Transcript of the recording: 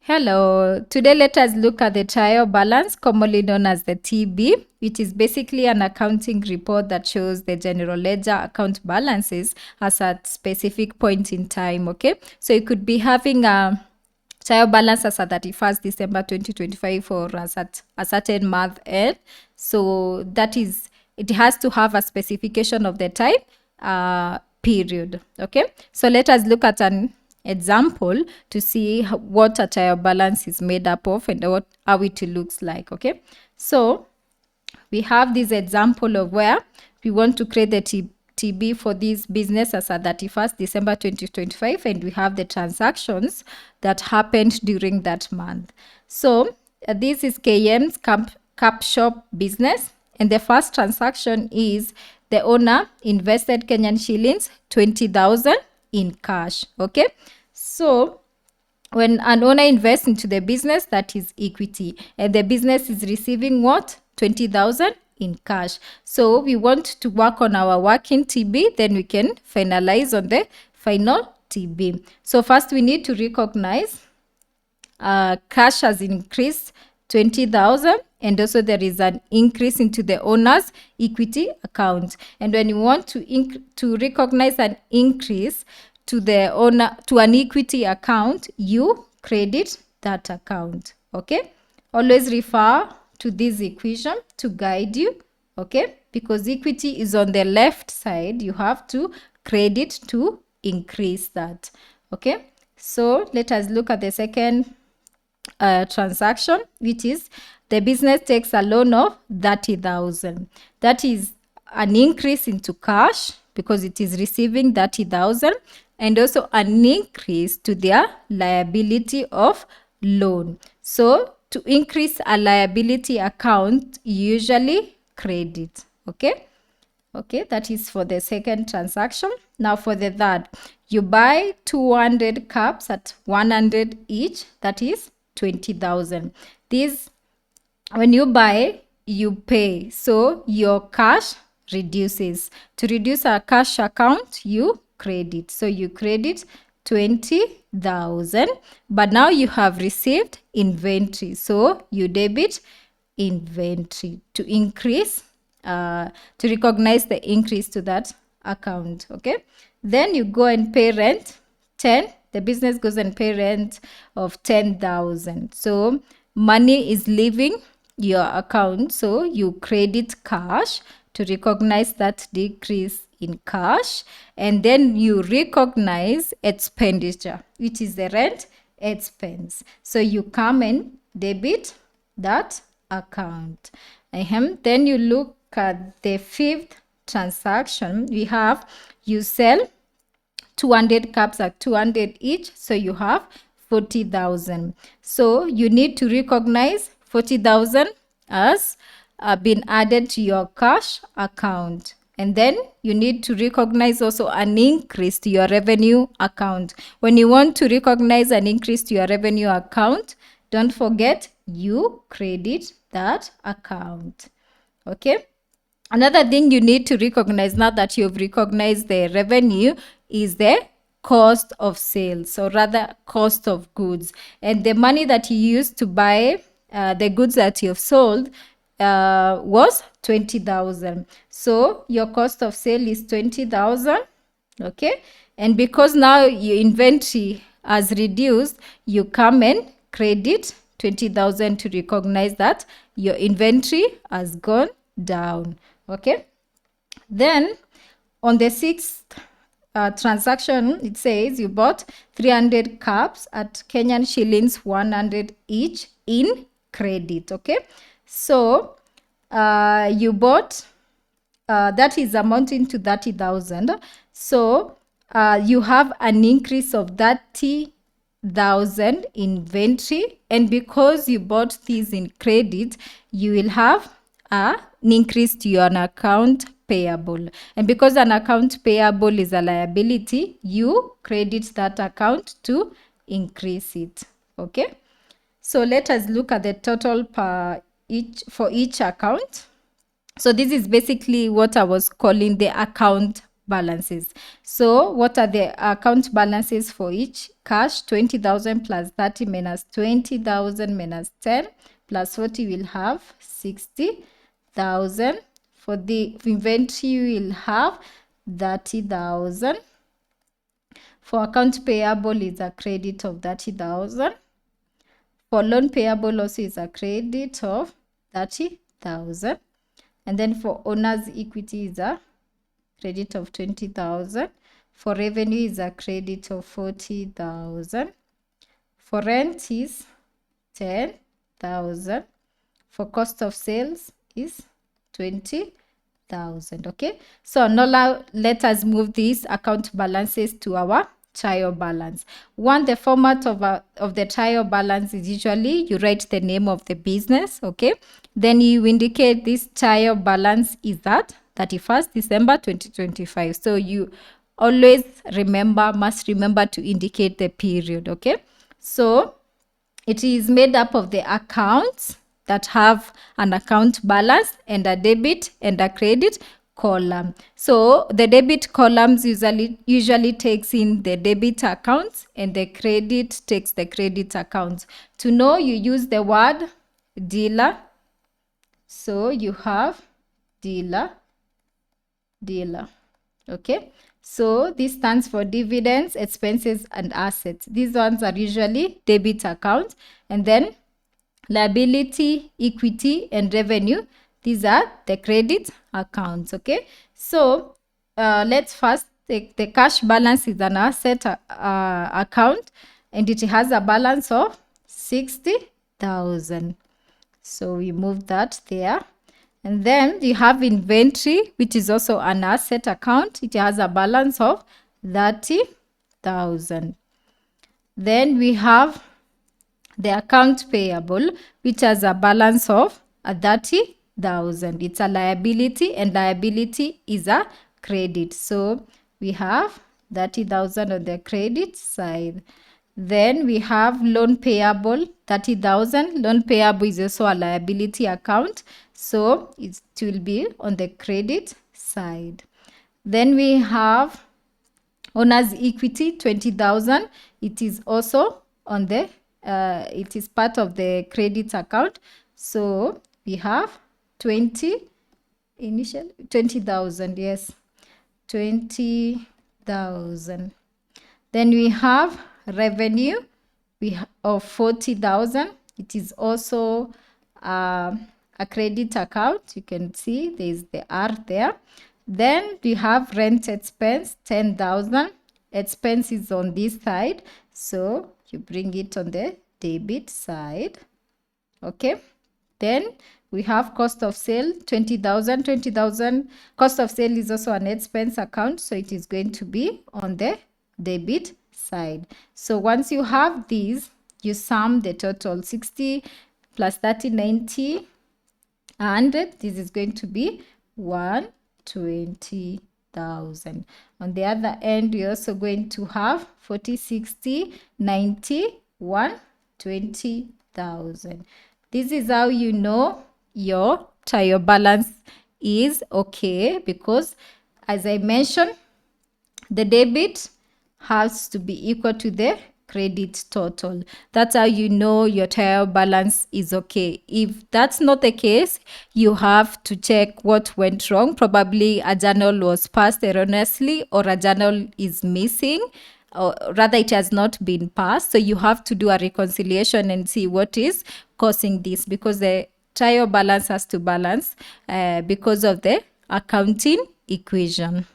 Hello, today let us look at the trial balance, commonly known as the TB, which is basically an accounting report that shows the general ledger account balances as at specific point in time, okay? So you could be having a trial balance as at 31st December 2025 or as at a certain month end. So that is, it has to have a specification of the time period, okay? So let us look at an example to see what a trial balance is made up of and how it looks like, okay? So we have this example of where we want to create the TB for this business as at 31st December 2025, and we have the transactions that happened during that month. So this is KM's Cup Shop business, and the first transaction is the owner invested Kenyan shillings 20,000 in cash, okay? So when an owner invests into the business, that is equity, and the business is receiving what? 20,000 in cash. So we want to work on our working TB, then we can finalize on the final TB. So first we need to recognize cash has increased 20,000, and also there is an increase into the owner's equity account. And when you want to recognize an increase to the owner, to an equity account, you credit that account, okay? Always refer to this equation to guide you, okay? Because equity is on the left side, you have to credit to increase that, okay? So let us look at the second transaction, which is the business takes a loan of 30,000. That is an increase into cash because it is receiving 30,000, and also an increase to their liability of loan. So to increase a liability account, you usually credit, okay? Okay, that is for the second transaction. Now for the third, you buy 200 cups at 100 each, that is 20,000. This, when you buy, you pay, so your cash reduces. To reduce our cash account, you credit. So you credit 20,000, but now you have received inventory, so you debit inventory to increase, to recognize the increase to that account, okay? Then you go and pay rent, 10. The business goes and pay rent of 10,000. So money is leaving your account, so you credit cash to recognize that decrease in cash, and then you recognize expenditure, which is the rent expense. So you come and debit that account. Then you look at the fifth transaction. We have, you sell 200 cups at 200 each, so you have 40,000. So you need to recognize 40,000 as been added to your cash account. And then you need to recognize also an increase to your revenue account. When you want to recognize an increase to your revenue account, don't forget you credit that account, okay? Another thing you need to recognize now that you've recognized the revenue is the cost of sales, or rather cost of goods. And the money that you used to buy the goods that you've sold was 20,000. So your cost of sale is 20,000, okay? And because now your inventory has reduced, you come and credit 20,000 to recognize that your inventory has gone down, okay? Then on the sixth transaction, it says you bought 300 cups at Kenyan shillings 100 each in credit, okay? So you bought, that is amounting to 30,000. So you have an increase of 30,000 inventory, and because you bought these in credit, you will have an increase to your account payable. And because an account payable is a liability, you credit that account to increase it, okay? So let us look at the total for each account. So this is basically what I was calling the account balances. So what are the account balances for each? Cash 20,000 plus 30 minus 20,000 minus 10 plus 40 will have 60,000. For the inventory will have 30,000. For account payable is a credit of 30,000. For loan payable also is a credit of 30,000. And then for owner's equity is a credit of 20,000. For revenue is a credit of 40,000. For rent is 10,000. For cost of sales is 20,000. Okay, so now let us move these account balances to our trial balance. One, the format of the trial balance is usually you write the name of the business. Okay, then you indicate this trial balance is at 31st December 2025. So you always must remember to indicate the period. Okay, so it is made up of the accounts that have an account balance and a debit and a credit column. So the debit columns usually takes in the debit accounts and the credit takes the credit accounts. To know, you use the word dealer. So you have dealer. Okay, so this stands for dividends, expenses, and assets. These ones are usually debit accounts. And then liability, equity, and revenue, these are the credit accounts. Okay, so let's first take the cash balance. Is an asset account, and it has a balance of 60,000. So we move that there. And then you have inventory, which is also an asset account. It has a balance of 30,000. Then we have the account payable, which has a balance of 30,000. It's a liability, and liability is a credit. So we have 30,000 on the credit side. Then we have loan payable, 30,000. Loan payable is also a liability account, so it will be on the credit side. Then we have owner's equity, 20,000. It is also on the it is part of the credit account. So we have 20,000. Yes, 20,000. Then we have revenue of 40,000. It is also a credit account. You can see there is the R there. Then we have rent expense, 10,000. Expense is on this side, so you bring it on the debit side. Okay, then we have cost of sale, 20,000. 20,000 cost of sale is also an expense account, so it is going to be on the debit side. So once you have these, you sum the total, 60 plus 30, 90, 100. This is going to be 120,000. On the other end, you're also going to have 40, 60, 90, 120,000. This is how you know your trial balance is okay, because as I mentioned, the debit has to be equal to the credit total. That's how you know your trial balance is okay. If that's not the case, you have to check what went wrong. Probably a journal was passed erroneously, or a journal is missing, or rather it has not been passed. So you have to do a reconciliation and see what is causing this, because the trial balance has to balance because of the accounting equation.